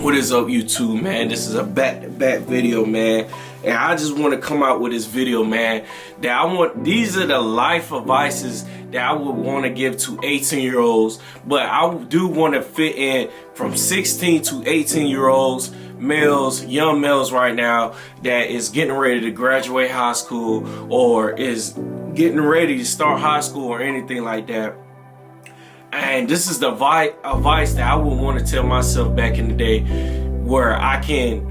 What is up, YouTube, man? This is a back video, man, and I just want to come out with this video, man, that these are the life advices that I would want to give to 18-year-olds, but I do want to fit in from 16 to 18-year-olds, males, young males right now that is getting ready to graduate high school or is getting ready to start high school or anything like that. And this is the advice that I would want to tell myself back in the day, where I can,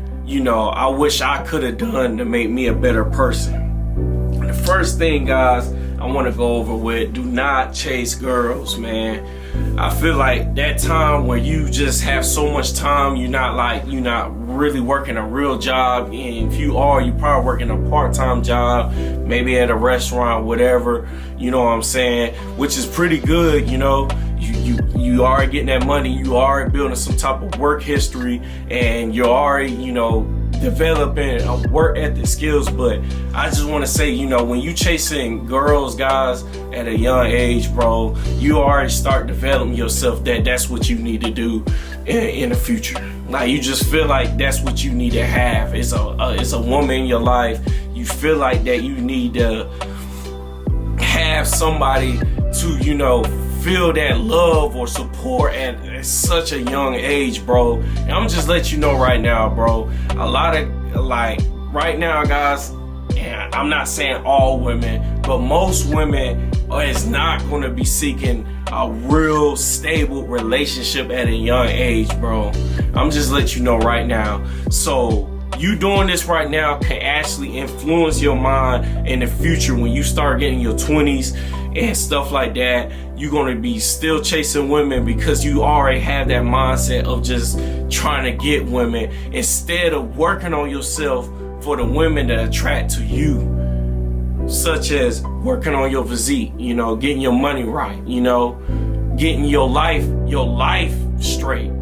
I wish I could have done to make me a better person. The first thing, guys, I want to go over with: do not chase girls, man. I feel like that time where you just have so much time, you're not really working a real job, and if you are, you probably working a part-time job, maybe at a restaurant, whatever, you know what I'm saying, which is pretty good, you are getting that money, you are building some type of work history, and you're already, developing work ethic skills. But I just want to say, when you chasing girls, guys, at a young age, bro, you already start developing yourself that's what you need to do in the future. Like, you just feel like that's what you need to have. It's a woman in your life. You feel like that you need to have somebody to, feel that love or support at such a young age, bro. And I'm just letting you know right now, bro, a lot of, right now, guys, and I'm not saying all women, but most women is not going to be seeking a real stable relationship at a young age, bro. I'm just letting you know right now. So you doing this right now can actually influence your mind in the future when you start getting your 20s and stuff like that. You're going to be still chasing women because you already have that mindset of just trying to get women instead of working on yourself for the women that attract to you, such as working on your physique, getting your money right, getting your life straight.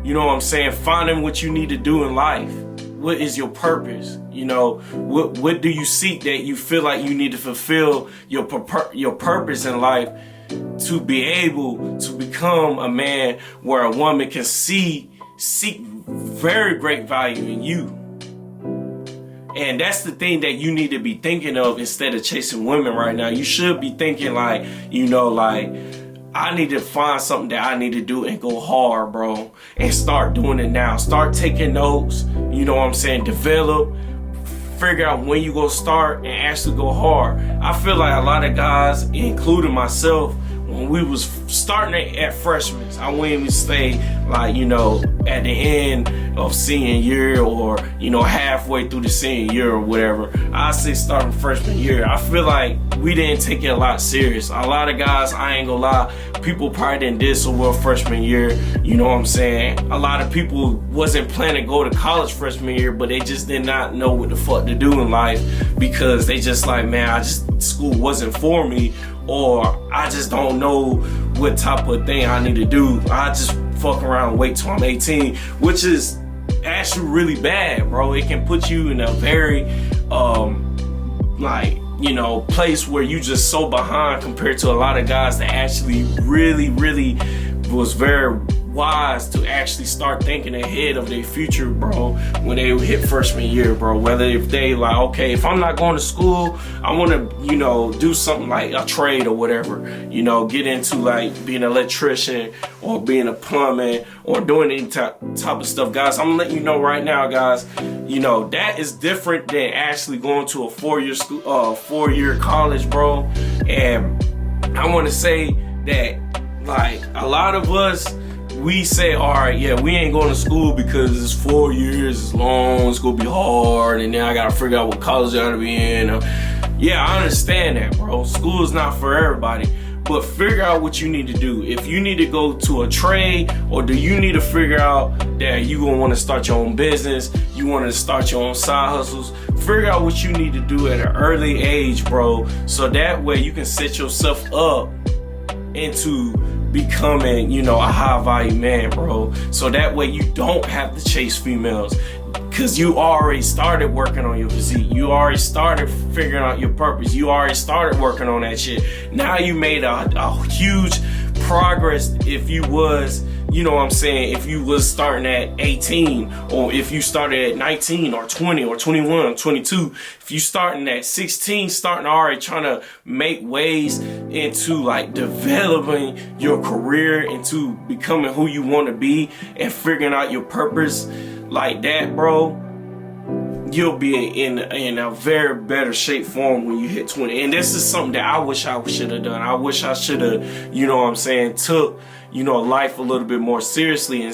You know what I'm saying? Finding what you need to do in life. What is your purpose? What do you seek that you feel like you need to fulfill your purpose in life to be able to become a man where a woman can seek very great value in you. And that's the thing that you need to be thinking of instead of chasing women right now. You should be thinking I need to find something that I need to do and go hard, bro. And start doing it now. Start taking notes, develop, figure out when you go start and actually go hard. I feel like a lot of guys, including myself, when we was starting at freshmen, I wouldn't even stay at the end of senior year or, halfway through the senior year or whatever. I say starting freshman year. I feel like we didn't take it a lot serious. A lot of guys, I ain't gonna lie, people probably didn't did so well freshman year. You know what I'm saying? A lot of people wasn't planning to go to college freshman year, but they just did not know what the fuck to do in life because they just school wasn't for me, or I just don't know what type of thing I need to do. I just fuck around and wait till I'm 18, which is actually really bad, bro. It can put you in a very place where you just so behind compared to a lot of guys that actually really was very wise to actually start thinking ahead of their future, bro, when they hit freshman year, bro. Whether if they okay, if I'm not going to school, I want to do something like a trade or whatever, get into being an electrician or being a plumber or doing any type of stuff. Guys, I'm letting you know right now, guys, that is different than actually going to a 4-year college, bro. And I want to say that a lot of us, we say, all right, yeah, we ain't going to school because it's 4 years, it's long, it's going to be hard, and then I got to figure out what college I got to be in. Yeah, I understand that, bro. School is not for everybody, but figure out what you need to do. If you need to go to a trade, or do you need to figure out that you going to want to start your own business, you want to start your own side hustles, figure out what you need to do at an early age, bro, so that way you can set yourself up into becoming, a high value man, bro. So that way you don't have to chase females, because you already started working on your physique. You already started figuring out your purpose. You already started working on that shit. Now you made a huge progress if you was, you know what I'm saying, if you was starting at 18, or if you started at 19 or 20 or 21 or 22, if you starting at 16, starting already trying to make ways into like developing your career, into becoming who you want to be and figuring out your purpose like that, bro, you'll be in a very better shape form when you hit 20. And this is something that I wish I should have done. I wish I should have, you know what I'm saying, took, you know, life a little bit more seriously and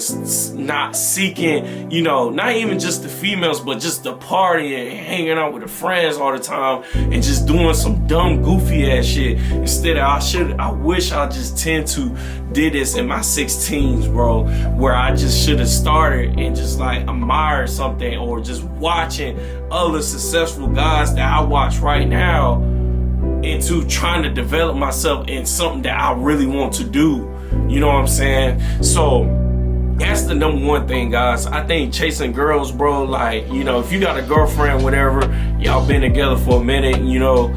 not seeking, you know, not even just the females, but just the party and hanging out with the friends all the time and just doing some dumb, goofy ass shit. Instead, I wish I just tend to did this in my 16s, bro, where I just should have started and just like admire something, or just watching other successful guys that I watch right now, into trying to develop myself in something that I really want to do. You know what I'm saying? So that's the number one thing, guys. I think chasing girls, bro, like, you know, if you got a girlfriend, whatever, y'all been together for a minute, you know,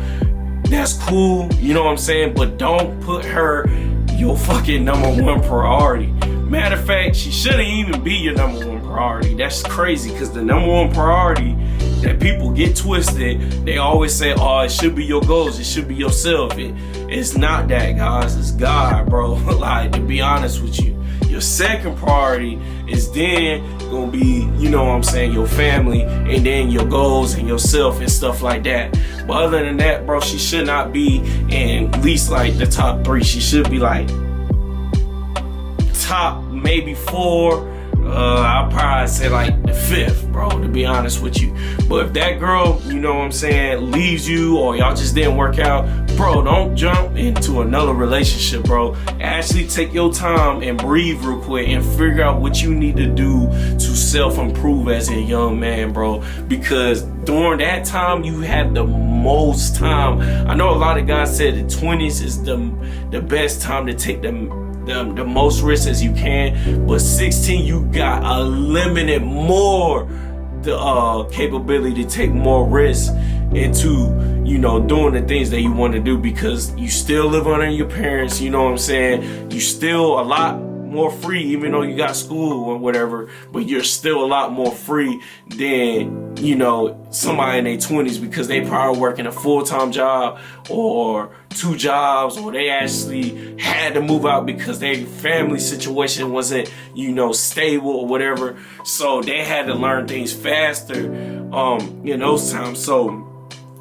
that's cool, you know what I'm saying? But don't put her your fucking number one priority. Matter of fact, she shouldn't even be your number one priority. That's crazy, because the number one priority that people get twisted, they always say, oh, it should be your goals, it should be yourself. It's not that, guys. It's God, bro. Like, to be honest with you, your second priority is then gonna be, you know what I'm saying, your family, and then your goals and yourself and stuff like that. But other than that, bro, she should not be in at least like the top 3. She should be like top maybe 4. I'll probably say like the 5th, bro, to be honest with you. But if that girl, you know what I'm saying, leaves you, or y'all just didn't work out, bro, don't jump into another relationship, bro. Actually take your time and breathe real quick and figure out what you need to do to self-improve as a young man, bro. Because during that time, you have the most time. I know a lot of guys said the 20s is the best time to take the most risks as you can, but 16, you got a limited more the capability to take more risks into, you know, doing the things that you want to do, because you still live under your parents, you know what I'm saying? You still a lot more free, even though you got school or whatever, but you're still a lot more free than, you know, somebody in their 20s, because they probably working a full-time job or 2 jobs, or they actually had to move out because their family situation wasn't, you know, stable or whatever. So they had to learn things faster in those times. So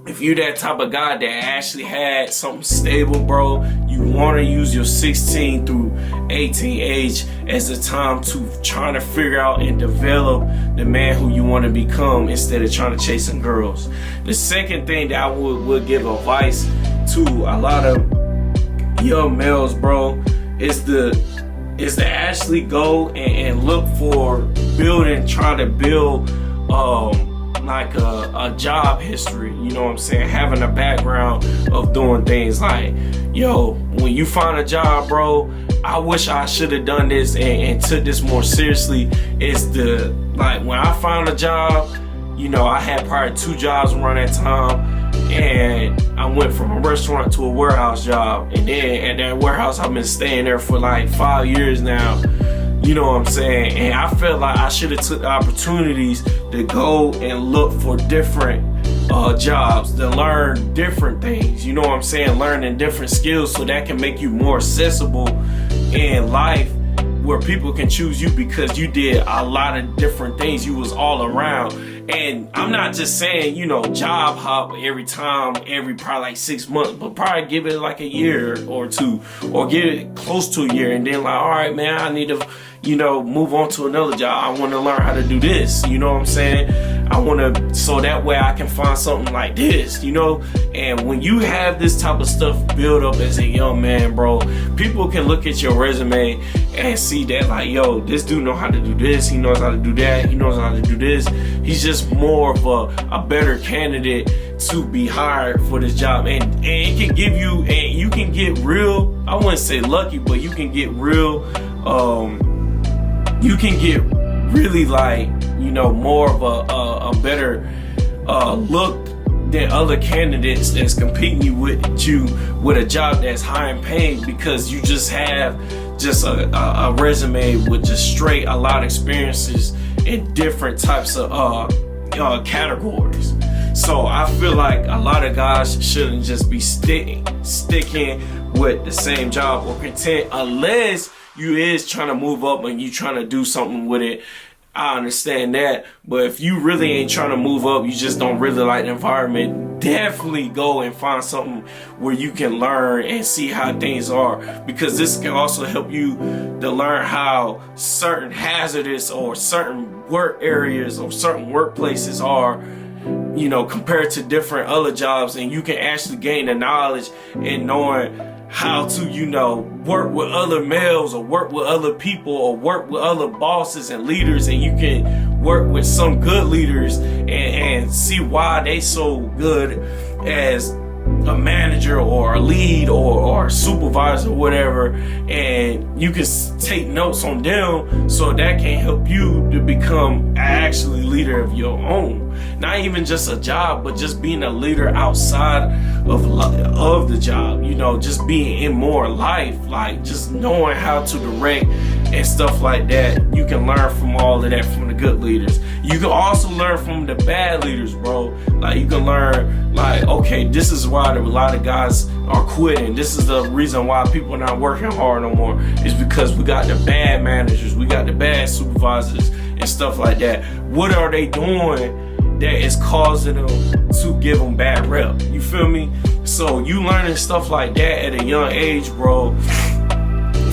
if you're that type of guy that actually had something stable, bro, you want to use your 16 through 18 age as a time to trying to figure out and develop the man who you want to become, instead of trying to chasing girls. The second thing that I would give advice to a lot of young males, bro, is to actually go and look for trying to build like a job history, you know what I'm saying, having a background of doing things like, yo, when you find a job, bro, I wish I should have done this and took this more seriously. It's like when I found a job, you know, I had probably 2 jobs around that time, and I went from a restaurant to a warehouse job, and then at that warehouse I've been staying there for like 5 years now. You know what I'm saying? And I felt like I should have took the opportunities to go and look for different jobs, to learn different things. You know what I'm saying? Learning different skills, so that can make you more accessible in life, where people can choose you because you did a lot of different things. You was all around. And I'm not just saying, you know, job hop every probably like 6 months, but probably give it like a year or 2, or get it close to a year, and then like, all right, man, I need to, you know, move on to another job. I want to learn how to do this, you know what I'm saying? I want to, so that way I can find something like this, you know? And when you have this type of stuff built up as a young man, bro, people can look at your resume and see that like, yo, this dude know how to do this, he knows how to do that, he knows how to do this. He's just more of a better candidate to be hired for this job. And it can give you, and you can get real, I wouldn't say lucky, but you can get real, you can get really like, you know, more of a better look than other candidates that's competing with you with a job that's high and paid, because you just have just a resume with just straight a lot of experiences in different types of categories. So I feel like a lot of guys shouldn't just be sticking with the same job or content, unless you is trying to move up and you trying to do something with it. I understand that, but if you really ain't trying to move up, you just don't really like the environment, definitely go and find something where you can learn and see how things are, because this can also help you to learn how certain hazardous or certain work areas or certain workplaces are, you know, compared to different other jobs, and you can actually gain the knowledge in knowing how to, you know, work with other males or work with other people or work with other bosses and leaders, and you can work with some good leaders and see why they so good as a manager or a lead or a supervisor or whatever, and you can take notes on them, so that can help you to become actually leader of your own. Not even just a job, but just being a leader outside of the job, you know, just being in more life, like just knowing how to direct and stuff like that. You can learn from all of that from the good leaders. You can also learn from the bad leaders, bro. Like you can learn, like, okay, this is why a lot of guys are quitting. This is the reason why people are not working hard no more, is because we got the bad managers, we got the bad supervisors and stuff like that. What are they doing that is causing them to give them bad rep? You feel me? So you learning stuff like that at a young age, bro,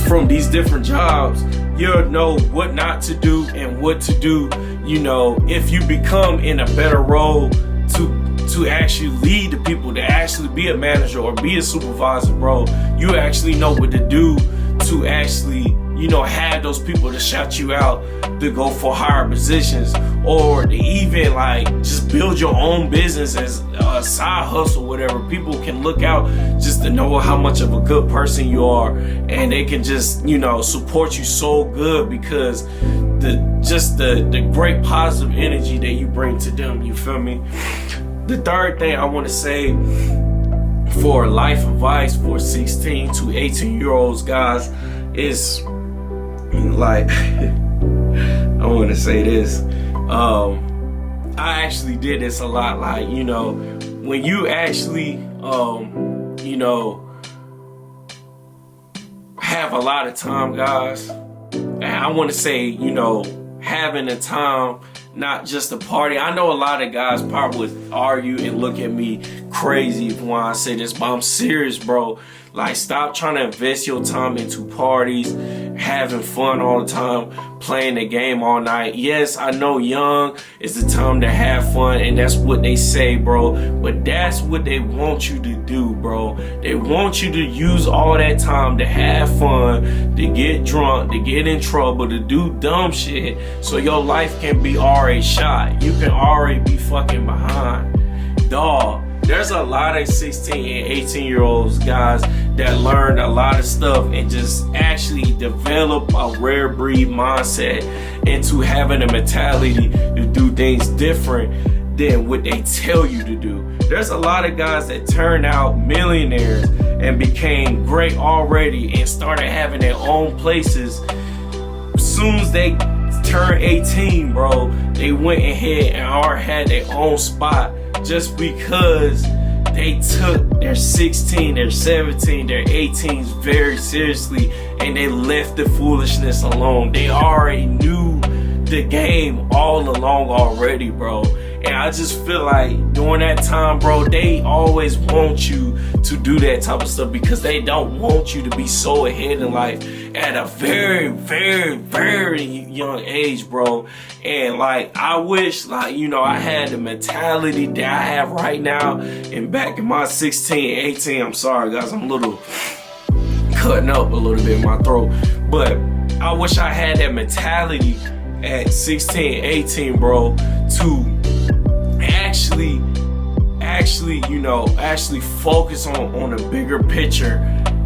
from these different jobs, you'll know what not to do and what to do. You know, if you become in a better role to actually lead the people, to actually be a manager or be a supervisor, bro, you actually know what to do to actually, you know, have those people to shout you out to go for higher positions, or to even like just build your own business as a side hustle, whatever. People can look out just to know how much of a good person you are, and they can just, you know, support you so good because the great positive energy that you bring to them. You feel me? The third thing I want to say for life advice for 16 to 18-year-olds, guys, is like, I want to say this. I actually did this a lot. Like, you know, when you actually, you know, have a lot of time, guys, and I want to say, you know, having the time, not just a party. I know a lot of guys probably would argue and look at me crazy when I say this, but I'm serious, bro. Like, stop trying to invest your time into parties, having fun all the time, playing the game all night. Yes, I know young is the time to have fun, and that's what they say, bro. But that's what they want you to do, bro. They want you to use all that time to have fun, to get drunk, to get in trouble, to do dumb shit, so your life can be already shot. You can already be fucking behind. Dog, there's a lot of 16 and 18-year-olds, guys, that learned a lot of stuff and just actually develop a rare breed mindset into having a mentality to do things different than what they tell you to do. There's a lot of guys that turned out millionaires and became great already and started having their own places. As soon as they turned 18, bro, they went ahead and already had their own spot, just because they took their 16, their 17, their 18s very seriously, and they left the foolishness alone. They already knew the game all along already, bro. And I just feel like during that time, bro, they always want you to do that type of stuff because they don't want you to be so ahead in life at a very, very, very young age, bro. And like, I wish, like, you know, I had the mentality that I have right now, and back in my 16, 18, I'm sorry guys, I'm a little cutting up a little bit in my throat, but I wish I had that mentality at 16, 18, bro, to actually focus on a bigger picture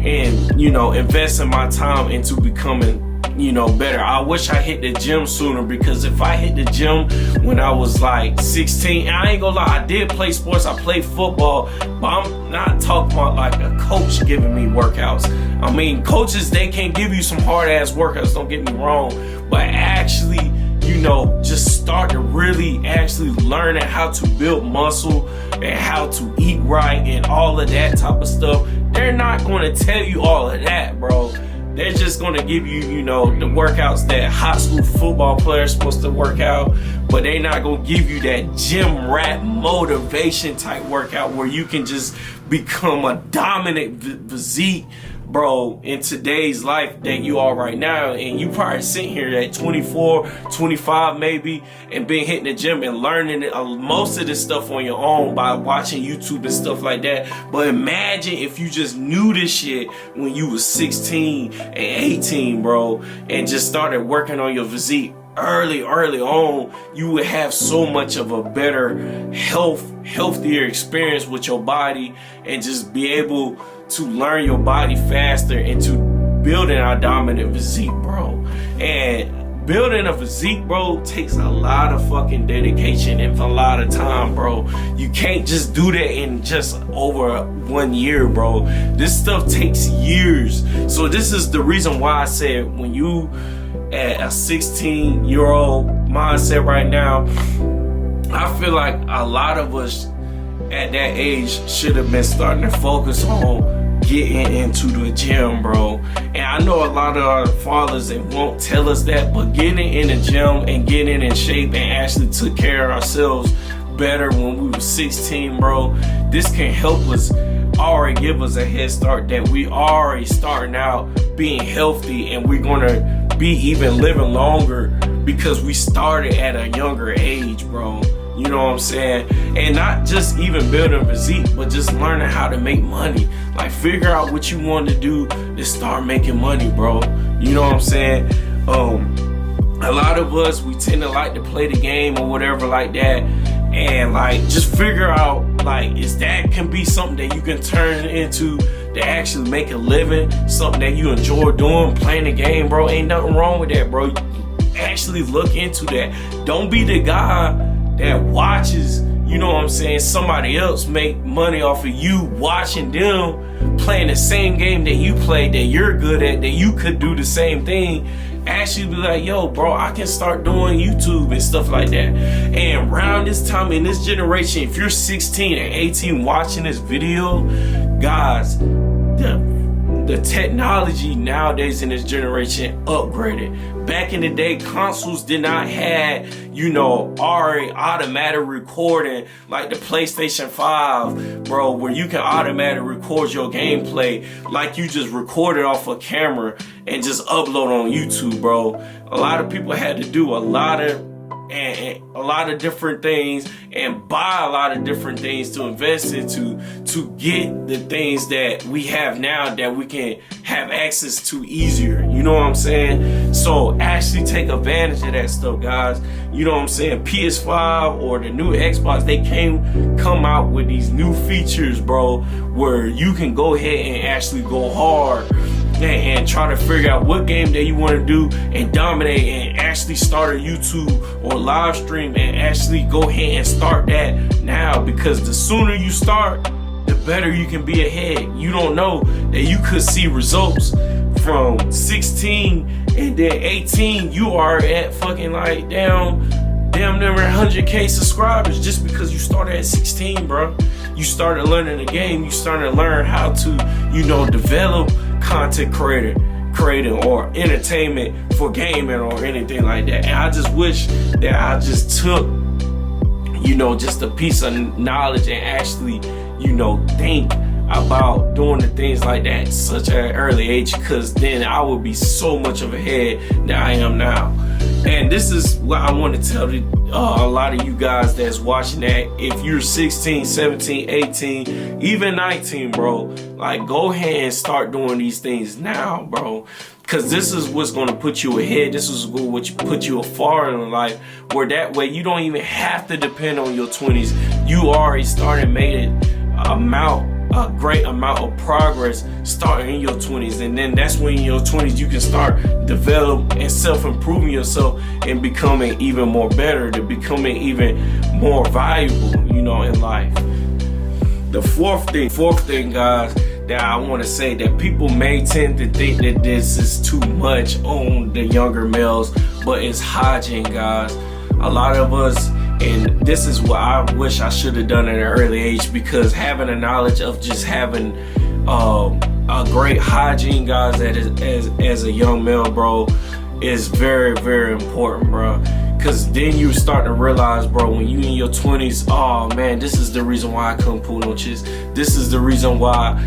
and, you know, investing my time into becoming you know, better. I wish I hit the gym sooner, because if I hit the gym when I was like 16, and I ain't gonna lie, I did play sports, I played football, but I'm not talking about like a coach giving me workouts. I mean, coaches, they can give you some hard ass workouts, don't get me wrong, but actually, you know, just start to really actually learning how to build muscle and how to eat right and all of that type of stuff. They're not going to tell you all of that, bro. They're just going to give you, you know, the workouts that high school football players supposed to work out, but they're not going to give you that gym rat motivation type workout where you can just become a dominant physique, bro, in today's life that you are right now. And you probably sitting here at 24, 25 maybe, and been hitting the gym and learning most of this stuff on your own by watching YouTube and stuff like that. But imagine if you just knew this shit when you was 16 and 18, bro, and just started working on your physique early on. You would have so much of a better healthier experience with your body, and just be able to learn your body faster and to building our dominant physique, bro. And building a physique, bro, takes a lot of fucking dedication and a lot of time, bro. You can't just do that in just over 1 year, bro. This stuff takes years. So this is the reason why I said, when you at a 16-year-old mindset right now, I feel like a lot of us at that age should have been starting to focus on getting into the gym, bro. And I know a lot of our fathers, they won't tell us that, but getting in the gym and getting in shape and actually took care of ourselves better when we were 16, bro, this can help us already give us a head start that we already starting out being healthy, and we're gonna be even living longer because we started at a younger age, bro. You know what I'm saying? And not just even building physique, but just learning how to make money. Like, figure out what you want to do to start making money, bro. You know what I'm saying? A lot of us, we tend to like to play the game or whatever like that, and like just figure out, like, is that can be something that you can turn into to actually make a living, something that you enjoy doing, playing the game, bro. Ain't nothing wrong with that, bro. Actually look into that. Don't be the guy that watches, you know what I'm saying, somebody else make money off of you watching them playing the same game that you play, that you're good at, that you could do the same thing. Actually be like, yo, bro, I can start doing YouTube and stuff like that. And around this time in this generation, if you're 16 and 18 watching this video, guys, the technology nowadays in this generation upgraded. Back in the day, consoles did not have, you know, already automatic recording like the PlayStation 5, bro, where you can automatically record your gameplay like you just record it off a camera and just upload on YouTube, bro. A lot of people had to do a lot of different things and buy a lot of different things to invest into to get the things that we have now that we can have access to easier. You know what I'm saying? So actually take advantage of that stuff, guys. You know what I'm saying? PS5 or the new Xbox, they come out with these new features, bro, where you can go ahead and actually go hard and try to figure out what game that you want to do and dominate, and actually start a YouTube or live stream and actually go ahead and start that now, because the sooner you start, the better you can be ahead. You don't know that you could see results from 16 and then 18 you are at fucking like damn near 100K subscribers just because you started at 16, bro. You started learning the game, you started to learn how to, you know, develop content creating or entertainment for gaming or anything like that. And I just wish that I just took, you know, just a piece of knowledge and actually, you know, think about doing the things like that at such an early age, because then I would be so much of a head than I am now. And this is what I want to tell a lot of you guys that's watching that. If you're 16, 17, 18, even 19, bro, like, go ahead and start doing these things now, bro. Because this is what's going to put you ahead. This is what put you far in life, where that way you don't even have to depend on your 20s. You already started, made it amount a great amount of progress starting in your 20s, and then that's when in your 20s you can start develop and self-improving yourself and becoming even more better, to becoming even more valuable, you know, in life. The fourth thing, guys, that I want to say, that people may tend to think that this is too much on the younger males, but it's hygiene, guys. A lot of us, and this is what I wish I should have done at an early age, because having a knowledge of just having a great hygiene, guys, as a young male, bro, is very, very important, bro. Because then you start to realize, bro, when you in your 20s, oh man, this is the reason why I couldn't pull no chicks. This is the reason why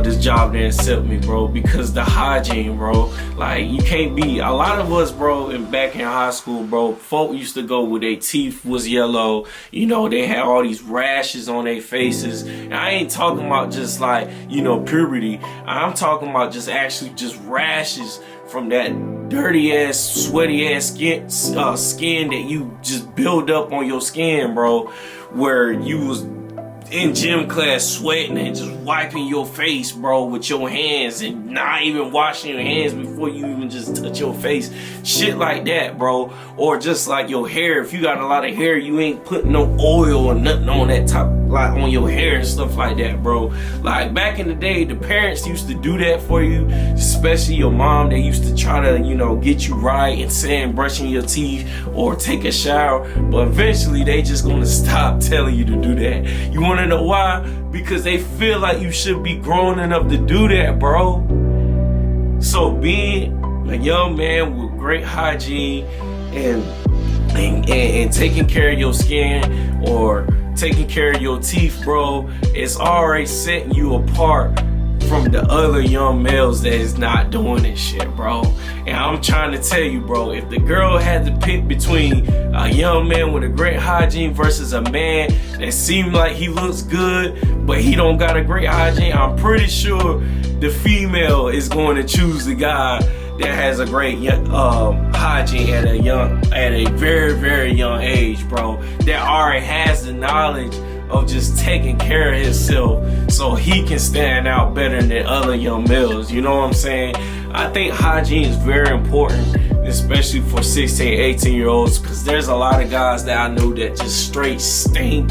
this job didn't accept me, bro. Because the hygiene, bro. Like, you can't be, a lot of us, bro, and back in high school, bro, folk used to go with their teeth was yellow. You know, they had all these rashes on their faces. And I ain't talking about just like, you know, puberty. I'm talking about just actually just rashes from that dirty ass, sweaty ass skin that you just build up on your skin, bro, where you was in gym class sweating and just wiping your face, bro, with your hands, and not even washing your hands before you even just touch your face. Shit like that, bro. Or just like your hair, if you got a lot of hair, you ain't putting no oil or nothing on that top, like on your hair and stuff like that, bro. Like back in the day, the parents used to do that for you, especially your mom. They used to try to, you know, get you right and saying brushing your teeth or take a shower, but eventually they just gonna stop telling you to do that. You wanna know why? Because they feel like you should be grown enough to do that, bro. So being a young man with great hygiene and taking care of your skin or taking care of your teeth, bro, it's already setting you apart from the other young males that is not doing this shit, bro. And I'm trying to tell you, bro, if the girl had to pick between a young man with a great hygiene versus a man that seemed like he looks good but he don't got a great hygiene, I'm pretty sure the female is going to choose the guy that has a great hygiene at a very, very young age, bro, that already has the knowledge of just taking care of himself so he can stand out better than other young males. You know what I'm saying? I think hygiene is very important, especially for 16, 18-year-olds, because there's a lot of guys that I know that just straight stink.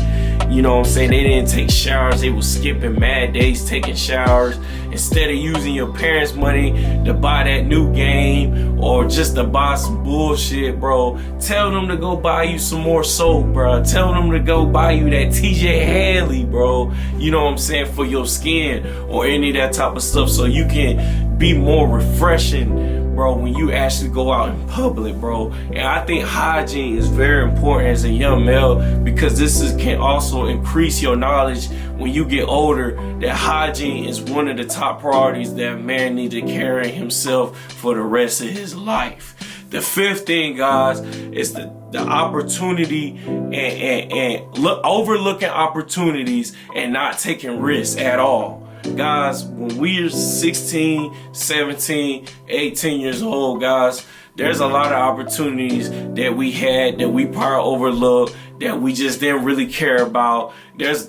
You know what I'm saying? They didn't take showers. They was skipping mad days taking showers instead of using your parents' money to buy that new game or just to buy some bullshit, bro. Tell them to go buy you some more soap, bro. Tell them to go buy you that TJ Hadley, bro. You know what I'm saying? For your skin or any of that type of stuff, so you can be more refreshing, bro, when you actually go out in public, bro. And I think hygiene is very important as a young male, because can also increase your knowledge when you get older, that hygiene is one of the top priorities that a man needs to carry himself for the rest of his life. The fifth thing, guys, is the opportunity and overlooking opportunities and not taking risks at all. Guys, when we're 16, 17, 18 years old, guys, there's a lot of opportunities that we had that we probably overlooked, that we just didn't really care about. There's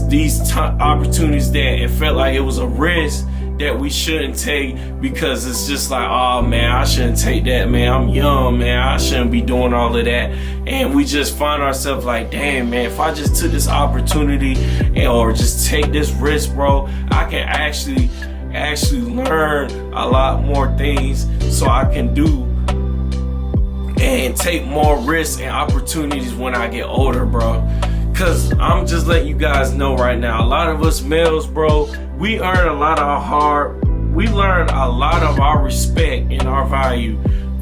these opportunities that it felt like it was a risk that we shouldn't take, because it's just like, oh man, I shouldn't take that, man. I'm young, man. I shouldn't be doing all of that. And we just find ourselves like, damn, man, if I just took this opportunity or just take this risk, bro, I can actually learn a lot more things, so I can do and take more risks and opportunities when I get older, bro. Cause I'm just letting you guys know right now, a lot of us males, bro, we learn a lot of our respect and our value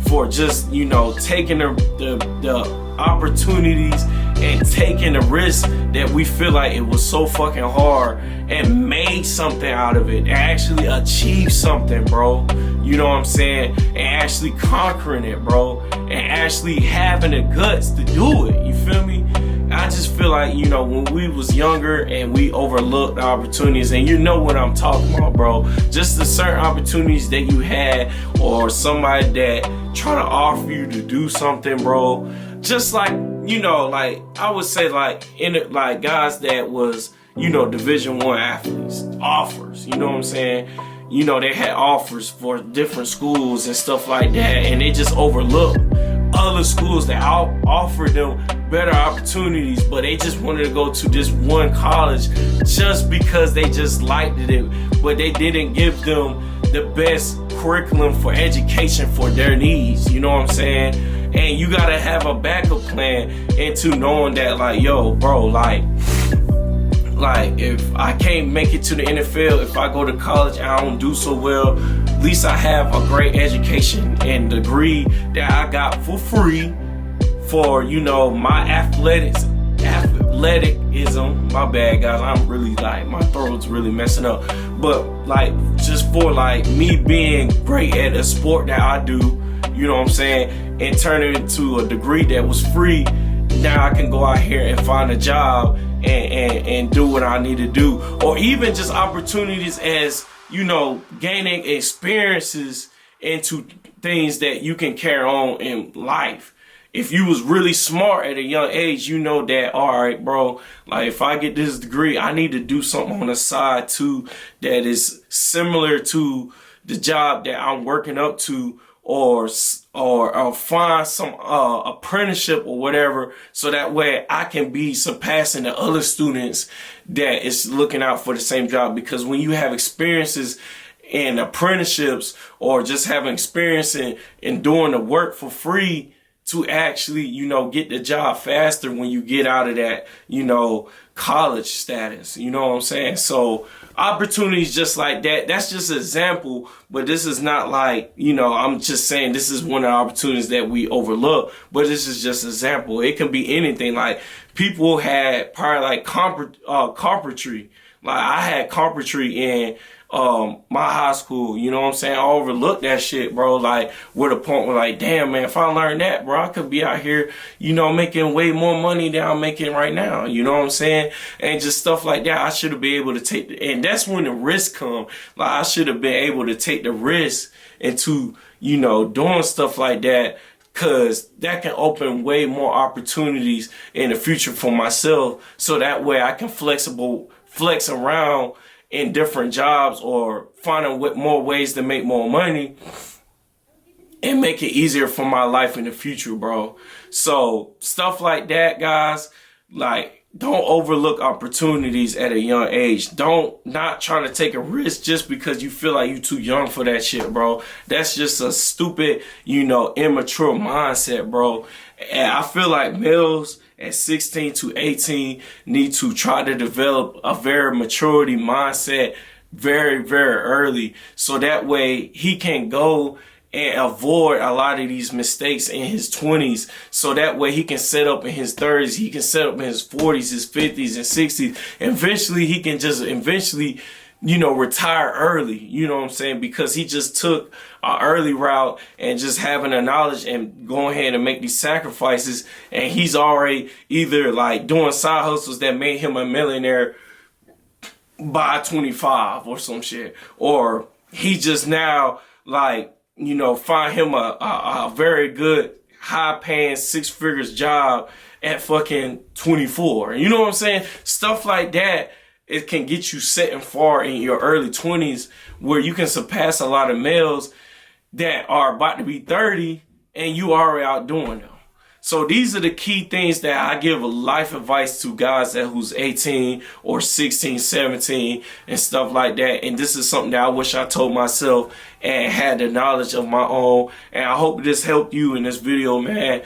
for just, you know, taking the opportunities and taking the risk that we feel like it was so fucking hard and made something out of it, and actually achieve something, bro. You know what I'm saying? And actually conquering it, bro. And actually having the guts to do it. You feel me? I just feel like, you know, when we was younger and we overlooked the opportunities, and you know what I'm talking about, bro. Just the certain opportunities that you had, or somebody that try to offer you to do something, bro. Just like, you know, like I would say, like guys that was Division I athletes, offers, you know what I'm saying? They had offers for different schools and stuff like that, and they just overlooked other schools that offered them better opportunities, but they just wanted to go to this one college just because they just liked it, but they didn't give them the best curriculum for education for their needs, you know what I'm saying? And you gotta have a backup plan into knowing that, like, yo, bro, like if I can't make it to the NFL, if I go to college and I don't do so well, at least I have a great education and degree that I got for free for, my athleticism. My bad, guys. I'm really, my throat's really messing up. But just for me being great at a sport that I do, you know what I'm saying, and turn it into a degree that was free. Now I can go out here and find a job and do what I need to do, or even just opportunities as gaining experiences into things that you can carry on in life. If you was really smart at a young age, that, all right, bro, if I get this degree, I need to do something on the side too that is similar to the job that I'm working up to, or find some apprenticeship or whatever, so that way I can be surpassing the other students that is looking out for the same job. Because when you have experiences in apprenticeships, or just having experience in doing the work for free, to actually, get the job faster when you get out of that, college status, you know what I'm saying? So opportunities just like that, that's just an example, but this is not I'm just saying this is one of the opportunities that we overlook, but this is just an example. It can be anything. People had probably carpentry. I had carpentry in my high school, you know what I'm saying? I overlooked that shit, bro. Where the point where damn, man, if I learned that, bro, I could be out here, making way more money than I'm making right now. You know what I'm saying? And just stuff like that. I should have been able to take and that's when the risk come. I should have been able to take the risk into, doing stuff like that, because that can open way more opportunities in the future for myself. So that way I can flex around in different jobs, or finding more ways to make more money and make it easier for my life in the future, bro. So stuff like that, guys, don't overlook opportunities at a young age. Not trying to take a risk just because you feel like you're too young for that shit, bro. That's just a stupid, immature mindset, bro. And I feel like males at 16 to 18 need to try to develop a very maturity mindset very, very early, so that way he can go and avoid a lot of these mistakes in his 20s, so that way he can set up in his 30s, he can set up in his 40s, his 50s, and 60s. Eventually, he can just retire early, you know what I'm saying? Because he just took an early route and just having the knowledge and going ahead and make these sacrifices. And he's already either doing side hustles that made him a millionaire by 25 or some shit. Or he just now find him a very good high paying 6 figures job at fucking 24. You know what I'm saying? Stuff like that. It can get you setting far in your early 20s, where you can surpass a lot of males that are about to be 30 and you already outdoing them. So these are the key things that I give life advice to guys who's 18 or 16, 17 and stuff like that. And this is something that I wish I told myself and had the knowledge of my own. And I hope this helped you in this video, man.